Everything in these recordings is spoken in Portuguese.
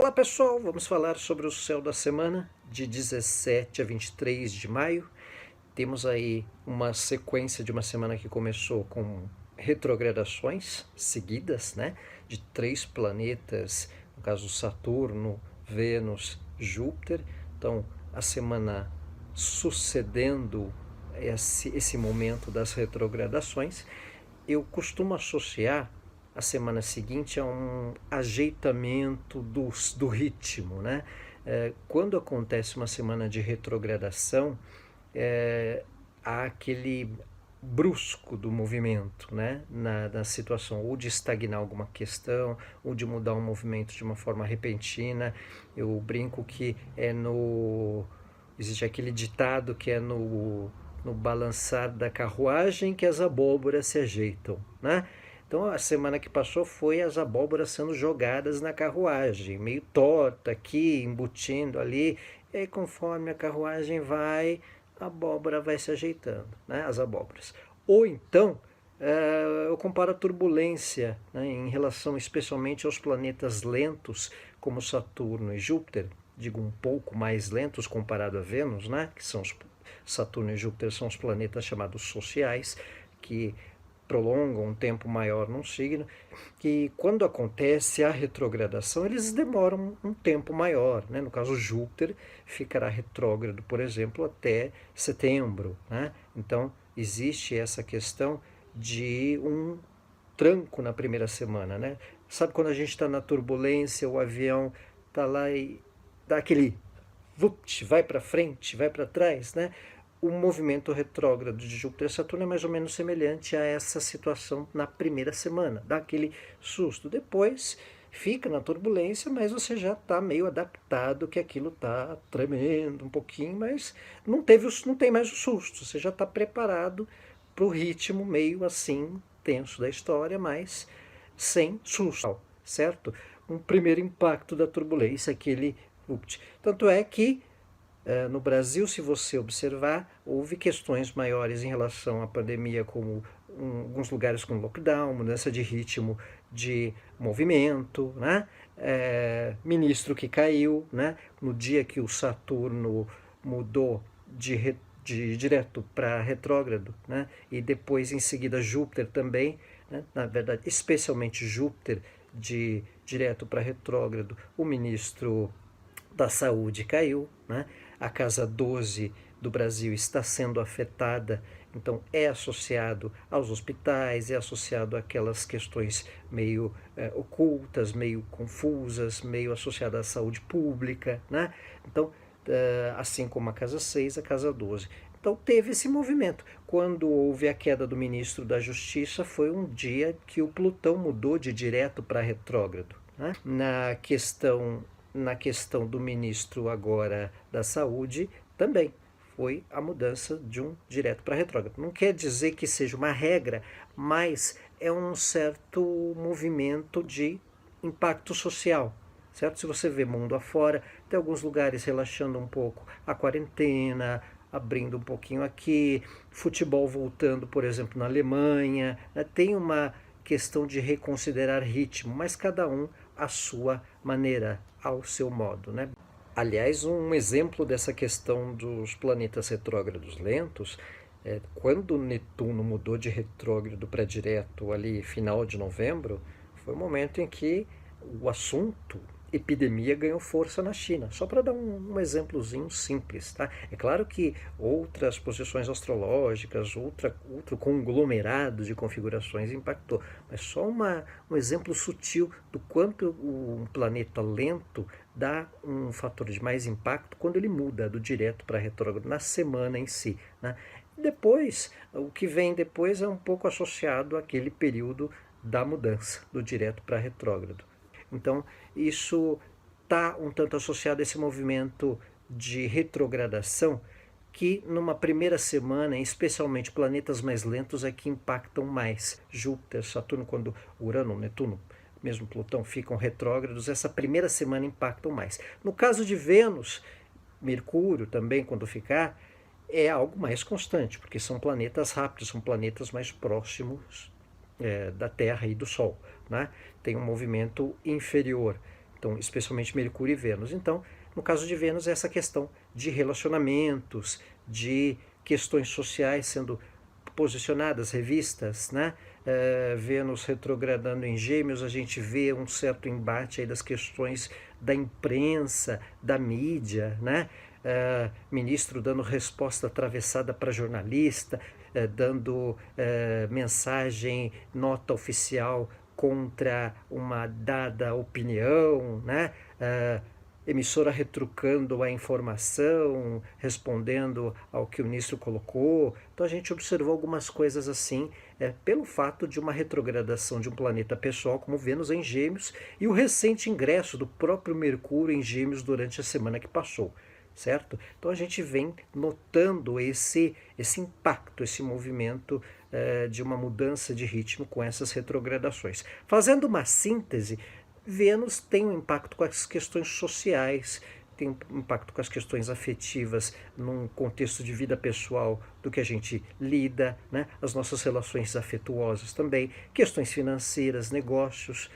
Olá pessoal, vamos falar sobre o céu da semana de 17 a 23 de maio. Temos aí uma sequência de uma semana que começou com retrogradações seguidas, né? De 3 planetas, no caso Saturno, Vênus, Júpiter. Então a semana sucedendo esse momento das retrogradações, eu costumo associar a semana seguinte a um ajeitamento do ritmo, né? Quando acontece uma semana de retrogradação, há aquele brusco do movimento, né? Na situação, ou de estagnar alguma questão, ou de mudar um movimento de uma forma repentina. Eu brinco que existe aquele ditado que é no balançar da carruagem que as abóboras se ajeitam, né? Então a semana que passou foi as abóboras sendo jogadas na carruagem, meio torta aqui, embutindo ali, e aí conforme a carruagem vai, a abóbora vai se ajeitando, né? As abóboras. Ou então, eu comparo a turbulência, né, em relação especialmente aos planetas lentos, como Saturno e Júpiter, digo um pouco mais lentos comparado a Vênus, né, que são Saturno e Júpiter são os planetas chamados sociais, que prolongam um tempo maior num signo, que quando acontece a retrogradação, eles demoram um tempo maior, né? No caso, Júpiter ficará retrógrado, por exemplo, até setembro, né? Então, existe essa questão de um tranco na primeira semana, né? Sabe quando a gente está na turbulência, o avião está lá e dá aquele vupt, vai para frente, vai para trás, né? O movimento retrógrado de Júpiter e Saturno é mais ou menos semelhante a essa situação na primeira semana, dá aquele susto. Depois fica na turbulência, mas você já está meio adaptado que aquilo está tremendo um pouquinho, mas não tem mais o susto, você já está preparado para o ritmo meio assim tenso da história, mas sem susto, certo? Um primeiro impacto da turbulência, aquele vupt. Tanto é que no Brasil, se você observar, houve questões maiores em relação à pandemia, como alguns lugares com lockdown, mudança de ritmo de movimento, né? Ministro que caiu, né? No dia que o Saturno mudou de direto para retrógrado, né? E depois em seguida Júpiter também, né? Na verdade, especialmente Júpiter de direto para retrógrado, o ministro da saúde caiu, né? A casa 12 do Brasil está sendo afetada, então é associado aos hospitais, é associado àquelas questões meio ocultas, meio confusas, meio associadas à saúde pública, né? Então, assim como a casa 6, a casa 12. Então teve esse movimento. Quando houve a queda do ministro da Justiça, foi um dia que o Plutão mudou de direto para retrógrado, né? Na questão do ministro agora da Saúde, também foi a mudança de um direto para retrógrado. Não quer dizer que seja uma regra, mas é um certo movimento de impacto social, certo? Se você vê mundo afora, tem alguns lugares relaxando um pouco a quarentena, abrindo um pouquinho aqui, futebol voltando, por exemplo, na Alemanha, né? Tem uma questão de reconsiderar ritmo, mas cada um à sua maneira, ao seu modo, né? Aliás, um exemplo dessa questão dos planetas retrógrados lentos, quando Netuno mudou de retrógrado para direto ali final de novembro, foi o momento em que o assunto epidemia ganhou força na China. Só para dar um exemplozinho simples, tá? É claro que outras posições astrológicas, outro conglomerado de configurações impactou, mas só um exemplo sutil do quanto um planeta lento dá um fator de mais impacto quando ele muda do direto para retrógrado na semana em si, né? Depois, o que vem depois é um pouco associado àquele período da mudança do direto para retrógrado. Então, isso está um tanto associado a esse movimento de retrogradação que numa primeira semana, especialmente planetas mais lentos, é que impactam mais. Júpiter, Saturno, quando Urano, Netuno, mesmo Plutão ficam retrógrados, essa primeira semana impactam mais. No caso de Vênus, Mercúrio também, quando ficar, é algo mais constante, porque são planetas rápidos, são planetas mais próximos da Terra e do Sol, né? Tem um movimento inferior. então especialmente Mercúrio e Vênus. Então, no caso de Vênus, é essa questão de relacionamentos, de questões sociais sendo posicionadas, revistas, né? Vênus retrogradando em Gêmeos, a gente vê um certo embate aí das questões da imprensa, da mídia, né? Ministro dando resposta atravessada para jornalista, dando mensagem, nota oficial contra uma dada opinião, né? Emissora retrucando a informação, respondendo ao que o ministro colocou. Então a gente observou algumas coisas assim, pelo fato de uma retrogradação de um planeta pessoal como Vênus em Gêmeos e o recente ingresso do próprio Mercúrio em Gêmeos durante a semana que passou, certo? Então a gente vem notando esse impacto, esse movimento de uma mudança de ritmo com essas retrogradações. Fazendo uma síntese, Vênus tem um impacto com as questões sociais, tem um impacto com as questões afetivas, num contexto de vida pessoal do que a gente lida, né? As nossas relações afetuosas também, questões financeiras, negócios.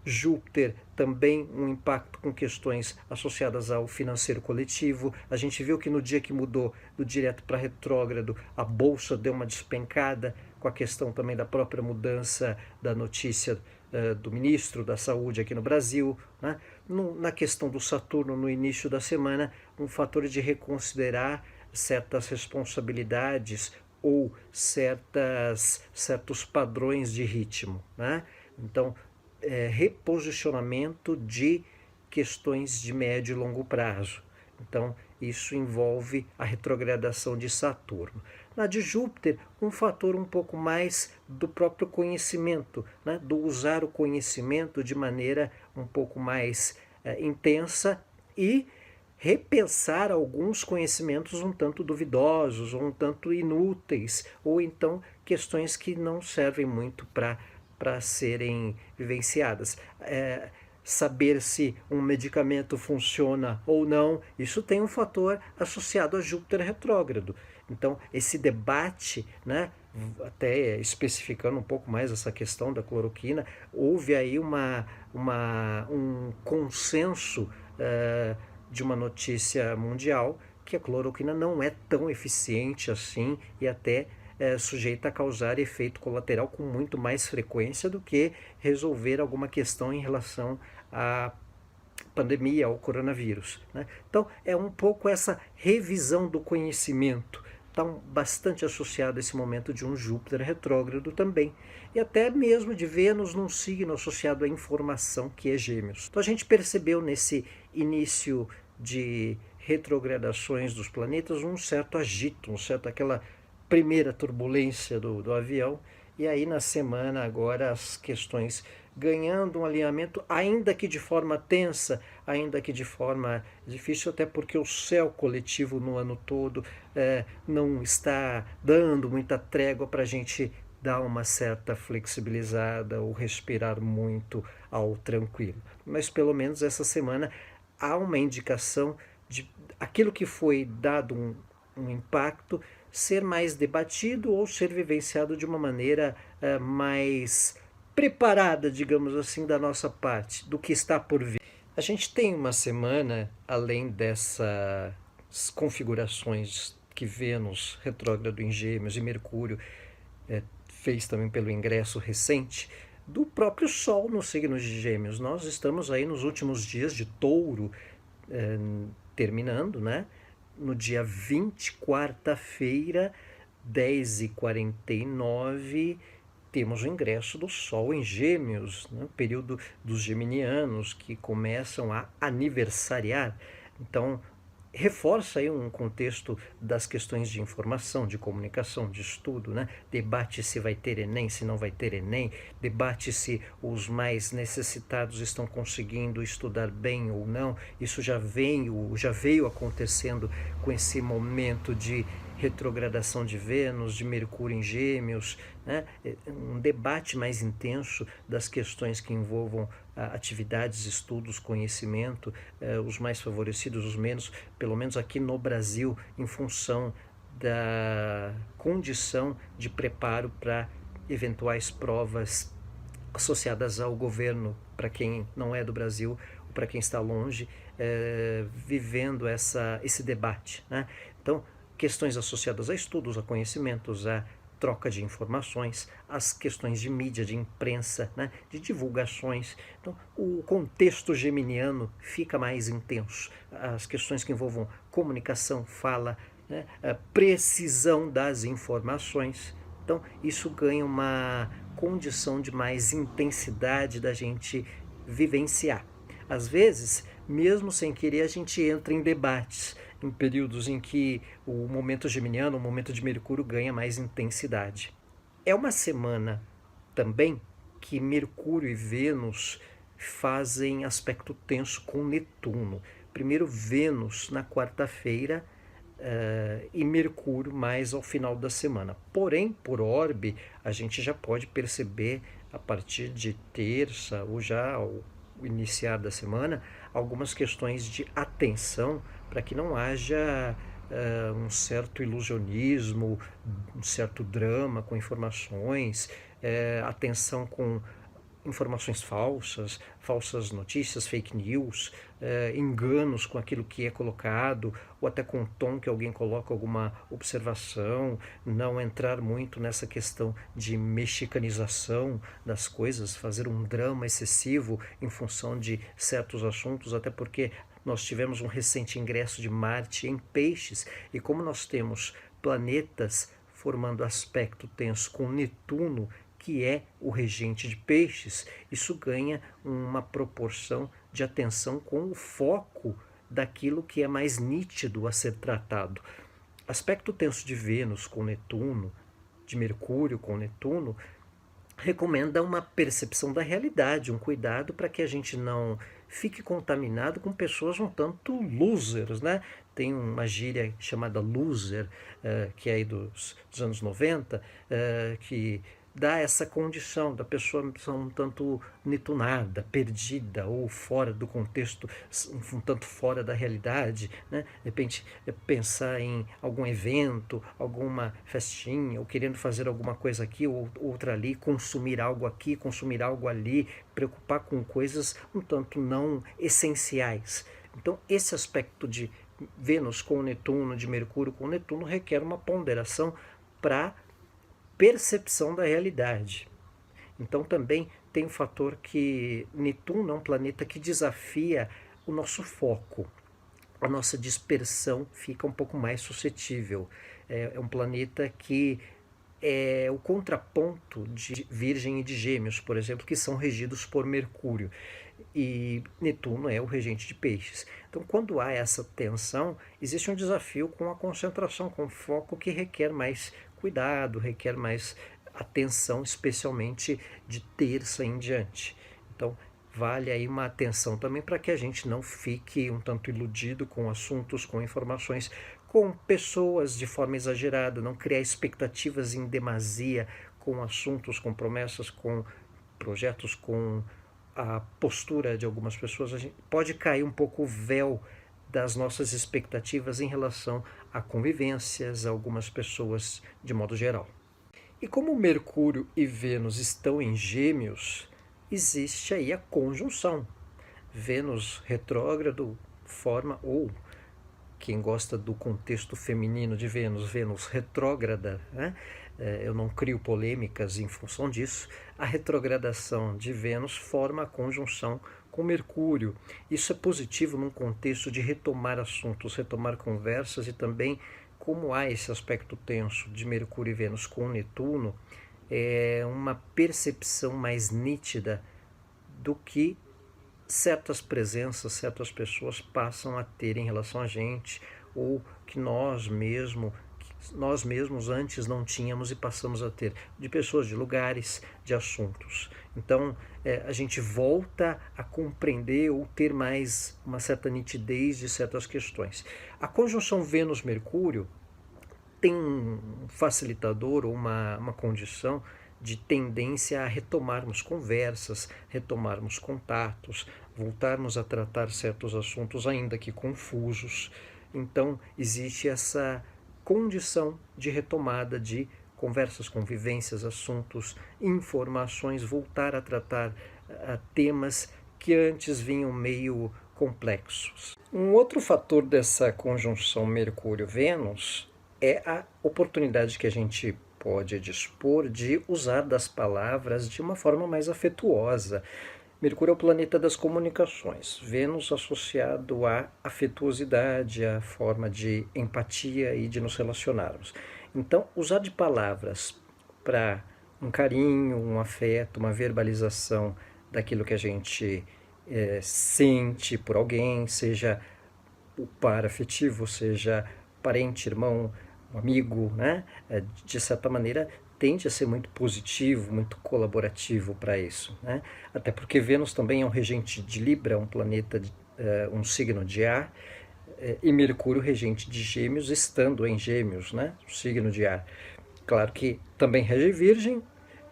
Júpiter também um impacto com questões associadas ao financeiro coletivo. A gente viu que no dia que mudou do direto para retrógrado, a bolsa deu uma despencada, com a questão também da própria mudança da notícia do ministro da Saúde aqui no Brasil, né? Na questão do Saturno no início da semana, um fator de reconsiderar certas responsabilidades ou certos padrões de ritmo, né? Então, reposicionamento de questões de médio e longo prazo. Então, isso envolve a retrogradação de Saturno. Na de Júpiter, um fator um pouco mais do próprio conhecimento, né? Do usar o conhecimento de maneira um pouco mais intensa e repensar alguns conhecimentos um tanto duvidosos, ou um tanto inúteis, ou então questões que não servem muito para serem vivenciadas. Saber se um medicamento funciona ou não, isso tem um fator associado a Júpiter retrógrado. Então, esse debate, né, até especificando um pouco mais essa questão da cloroquina, houve aí um consenso de uma notícia mundial que a cloroquina não é tão eficiente assim e até sujeita a causar efeito colateral com muito mais frequência do que resolver alguma questão em relação à pandemia, ao coronavírus, né? Então, é um pouco essa revisão do conhecimento, está bastante associado a esse momento de um Júpiter retrógrado também, e até mesmo de Vênus num signo associado à informação, que é Gêmeos. Então a gente percebeu nesse início de retrogradações dos planetas um certo agito, aquela primeira turbulência do avião, e aí na semana agora as questões ganhando um alinhamento, ainda que de forma tensa, ainda que de forma difícil, até porque o céu coletivo no ano todo não está dando muita trégua para a gente dar uma certa flexibilizada ou respirar muito ao tranquilo. Mas pelo menos essa semana há uma indicação de aquilo que foi dado um impacto ser mais debatido ou ser vivenciado de uma maneira mais preparada, digamos assim, da nossa parte, do que está por vir. A gente tem uma semana, além dessas configurações que Vênus retrógrado em Gêmeos e Mercúrio fez também pelo ingresso recente, do próprio Sol no signo de Gêmeos. Nós estamos aí nos últimos dias de Touro, terminando, né? No dia 20, quarta-feira, 10h49, temos o ingresso do Sol em Gêmeos, né? Período dos geminianos que começam a aniversariar. Então, reforça aí um contexto das questões de informação, de comunicação, de estudo, né? Debate se vai ter Enem, se não vai ter Enem, debate se os mais necessitados estão conseguindo estudar bem ou não. Isso já veio acontecendo com esse momento de retrogradação de Vênus, de Mercúrio em Gêmeos, né? Um debate mais intenso das questões que envolvam atividades, estudos, conhecimento, os mais favorecidos, os menos, pelo menos aqui no Brasil, em função da condição de preparo para eventuais provas associadas ao governo, para quem não é do Brasil, ou para quem está longe, vivendo esse debate, né? Então, questões associadas a estudos, a conhecimentos, a troca de informações, as questões de mídia, de imprensa, né, de divulgações. Então, o contexto geminiano fica mais intenso. As questões que envolvam comunicação, fala, né, a precisão das informações. Então, isso ganha uma condição de mais intensidade da gente vivenciar. Às vezes, mesmo sem querer, a gente entra em debates, em períodos em que o momento geminiano, o momento de Mercúrio, ganha mais intensidade. É uma semana também que Mercúrio e Vênus fazem aspecto tenso com Netuno. Primeiro Vênus na quarta-feira, e Mercúrio mais ao final da semana. Porém, por orbe, a gente já pode perceber a partir de terça ou já ao iniciar da semana algumas questões de atenção para que não haja um certo ilusionismo, um certo drama com informações, atenção com informações falsas, falsas notícias, fake news, enganos com aquilo que é colocado, ou até com o tom que alguém coloca alguma observação, não entrar muito nessa questão de mexicanização das coisas, fazer um drama excessivo em função de certos assuntos, até porque nós tivemos um recente ingresso de Marte em Peixes, e como nós temos planetas formando aspecto tenso com Netuno, que é o regente de Peixes, isso ganha uma proporção de atenção com o foco daquilo que é mais nítido a ser tratado. Aspecto tenso de Vênus com Netuno, de Mercúrio com Netuno, recomenda uma percepção da realidade, um cuidado para que a gente não fique contaminado com pessoas um tanto losers, né? Tem uma gíria chamada loser, que é aí dos anos 90, que dá essa condição da pessoa um tanto netunada, perdida ou fora do contexto, um tanto fora da realidade, né? De repente pensar em algum evento, alguma festinha, ou querendo fazer alguma coisa aqui ou outra ali, consumir algo aqui, consumir algo ali, preocupar com coisas um tanto não essenciais. Então esse aspecto de Vênus com Netuno, de Mercúrio com Netuno, requer uma ponderação para percepção da realidade. Então também tem o fator que Netuno é um planeta que desafia o nosso foco. A nossa dispersão fica um pouco mais suscetível. É um planeta que é o contraponto de Virgem e de Gêmeos, por exemplo, que são regidos por Mercúrio. E Netuno é o regente de Peixes. Então, quando há essa tensão, existe um desafio com a concentração, com o foco que requer mais cuidado, requer mais atenção, especialmente de terça em diante. Então, vale aí uma atenção também para que a gente não fique um tanto iludido com assuntos, com informações, com pessoas de forma exagerada, não criar expectativas em demasia com assuntos, com promessas, com projetos, com a postura de algumas pessoas. A gente pode cair um pouco o véu das nossas expectativas em relação a convivências, a algumas pessoas de modo geral. E como Mercúrio e Vênus estão em Gêmeos, existe aí a conjunção. Vênus retrógrado forma, ou quem gosta do contexto feminino de Vênus, Vênus retrógrada, né? Eu não crio polêmicas em função disso. A retrogradação de Vênus forma a conjunção com Mercúrio. Isso é positivo num contexto de retomar assuntos, retomar conversas, e também como há esse aspecto tenso de Mercúrio e Vênus com Netuno, é uma percepção mais nítida do que certas presenças, certas pessoas passam a ter em relação a gente, ou que nós mesmos antes não tínhamos e passamos a ter, de pessoas, de lugares, de assuntos. Então a gente volta a compreender ou ter mais uma certa nitidez de certas questões. A conjunção Vênus-Mercúrio tem um facilitador ou uma condição de tendência a retomarmos conversas, retomarmos contatos, voltarmos a tratar certos assuntos ainda que confusos. Então existe essa condição de retomada de conversas, convivências, assuntos, informações, voltar a tratar temas que antes vinham meio complexos. Um outro fator dessa conjunção Mercúrio-Vênus é a oportunidade que a gente pode dispor de usar das palavras de uma forma mais afetuosa. Mercúrio é o planeta das comunicações, Vênus associado à afetuosidade, à forma de empatia e de nos relacionarmos. Então, usar de palavras para um carinho, um afeto, uma verbalização daquilo que a gente sente por alguém, seja o par afetivo, seja parente, irmão, um amigo, né? De certa maneira, tende a ser muito positivo, muito colaborativo para isso, né? Até porque Vênus também é um regente de Libra, um planeta, um signo de ar, e Mercúrio regente de Gêmeos, estando em Gêmeos, né? Um signo de ar. Claro que também rege Virgem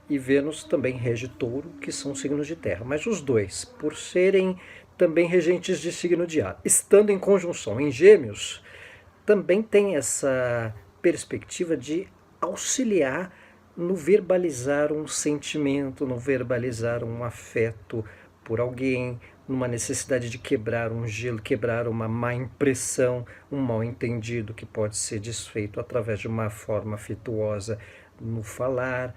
e Vênus também rege Touro, que são signos de terra. Mas os dois, por serem também regentes de signo de ar, estando em conjunção em Gêmeos, também tem essa perspectiva de auxiliar no verbalizar um sentimento, no verbalizar um afeto por alguém, numa necessidade de quebrar um gelo, quebrar uma má impressão, um mal entendido que pode ser desfeito através de uma forma afetuosa no falar.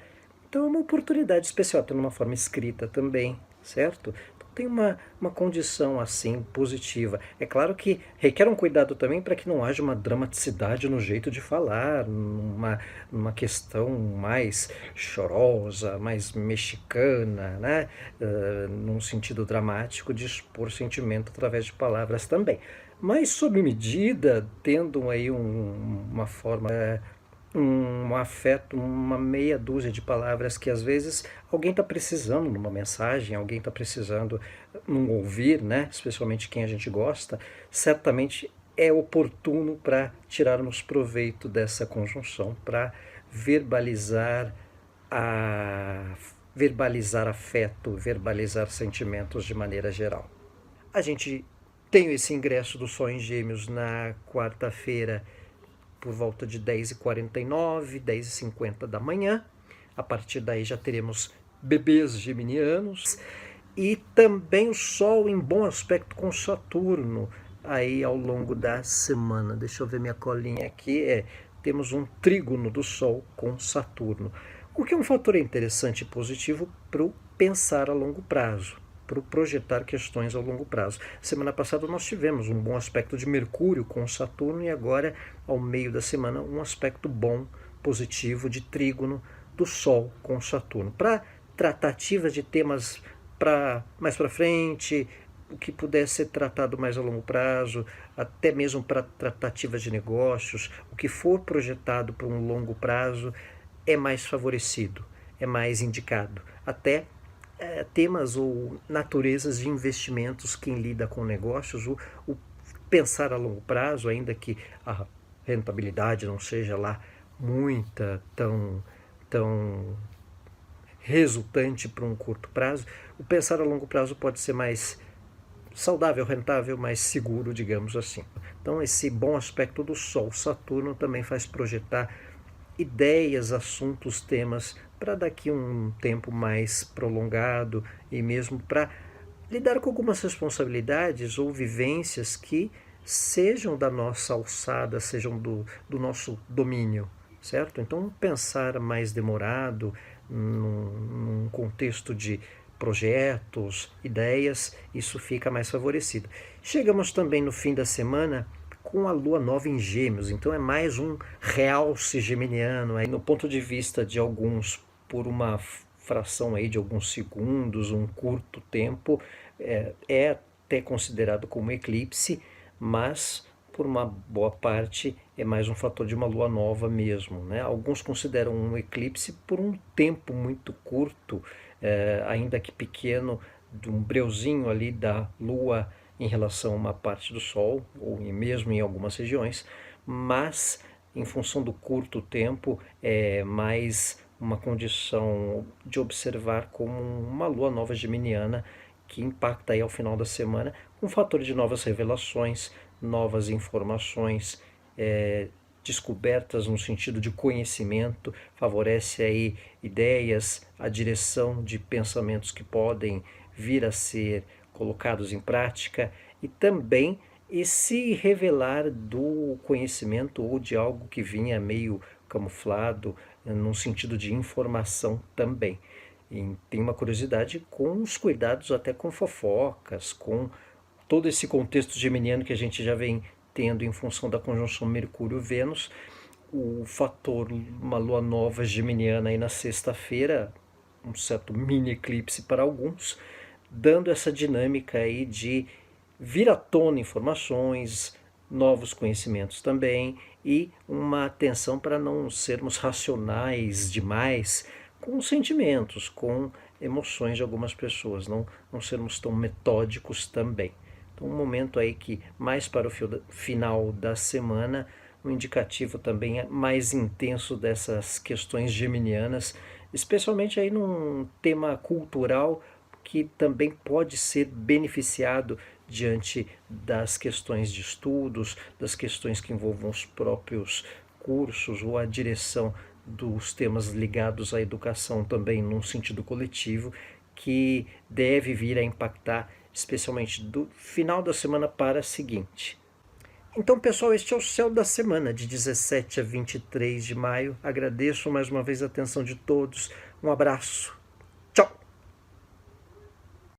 Então é uma oportunidade especial, tem uma forma escrita também, certo? Então tem uma condição assim positiva. É claro que requer um cuidado também para que não haja uma dramaticidade no jeito de falar, numa questão mais chorosa, mais mexicana, né? Num sentido dramático de expor sentimento através de palavras também. Mas sob medida, tendo aí uma forma um afeto, uma meia dúzia de palavras que às vezes alguém está precisando numa mensagem, alguém está precisando num ouvir, né? Especialmente quem a gente gosta, certamente é oportuno para tirarmos proveito dessa conjunção, para verbalizar verbalizar afeto, verbalizar sentimentos de maneira geral. A gente tem esse ingresso do Sol em Gêmeos na quarta-feira, por volta de 10h49, 10h50 da manhã. A partir daí já teremos bebês geminianos. E também o Sol em bom aspecto com Saturno aí ao longo da semana. Deixa eu ver minha colinha aqui. Temos um trígono do Sol com Saturno, o que é um fator interessante e positivo para o pensar a longo prazo, para projetar questões a longo prazo. Semana passada nós tivemos um bom aspecto de Mercúrio com Saturno e agora, ao meio da semana, um aspecto bom, positivo, de trígono do Sol com Saturno. Para tratativas de temas mais para frente, o que puder ser tratado mais a longo prazo, até mesmo para tratativas de negócios, o que for projetado para um longo prazo é mais favorecido, é mais indicado. Até temas ou naturezas de investimentos, quem lida com negócios, o pensar a longo prazo, ainda que a rentabilidade não seja lá muita, tão resultante para um curto prazo, o pensar a longo prazo pode ser mais saudável, rentável, mais seguro, digamos assim. Então esse bom aspecto do Sol, Saturno, também faz projetar ideias, assuntos, temas para daqui um tempo mais prolongado e mesmo para lidar com algumas responsabilidades ou vivências que sejam da nossa alçada, sejam do nosso domínio, certo? Então pensar mais demorado, num contexto de projetos, ideias, isso fica mais favorecido. Chegamos também no fim da semana com a lua nova em Gêmeos, então é mais um realce geminiano, aí no ponto de vista de alguns, por uma fração aí de alguns segundos, um curto tempo, é até considerado como eclipse, mas por uma boa parte é mais um fator de uma lua nova mesmo, né? Alguns consideram um eclipse por um tempo muito curto, ainda que pequeno, de um breuzinho ali da lua em relação a uma parte do Sol, ou mesmo em algumas regiões, mas em função do curto tempo é mais uma condição de observar como uma lua nova geminiana que impacta aí ao final da semana, um fator de novas revelações, novas informações, descobertas no sentido de conhecimento, favorece aí ideias, a direção de pensamentos que podem vir a ser colocados em prática e também esse revelar do conhecimento ou de algo que vinha meio camuflado, num sentido de informação também. E tem uma curiosidade com os cuidados até com fofocas, com todo esse contexto geminiano que a gente já vem tendo em função da conjunção Mercúrio-Vênus, o fator uma lua nova geminiana aí na sexta-feira, um certo mini eclipse para alguns, dando essa dinâmica aí de vir à tona informações, novos conhecimentos também e uma atenção para não sermos racionais demais com sentimentos, com emoções de algumas pessoas, não sermos tão metódicos também. Então, um momento aí que mais para o final da semana, um indicativo também mais intenso dessas questões geminianas, especialmente aí num tema cultural que também pode ser beneficiado diante das questões de estudos, das questões que envolvam os próprios cursos ou a direção dos temas ligados à educação também num sentido coletivo, que deve vir a impactar especialmente do final da semana para a seguinte. Então, pessoal, este é o Céu da Semana, de 17 a 23 de maio. Agradeço mais uma vez a atenção de todos. Um abraço. Tchau!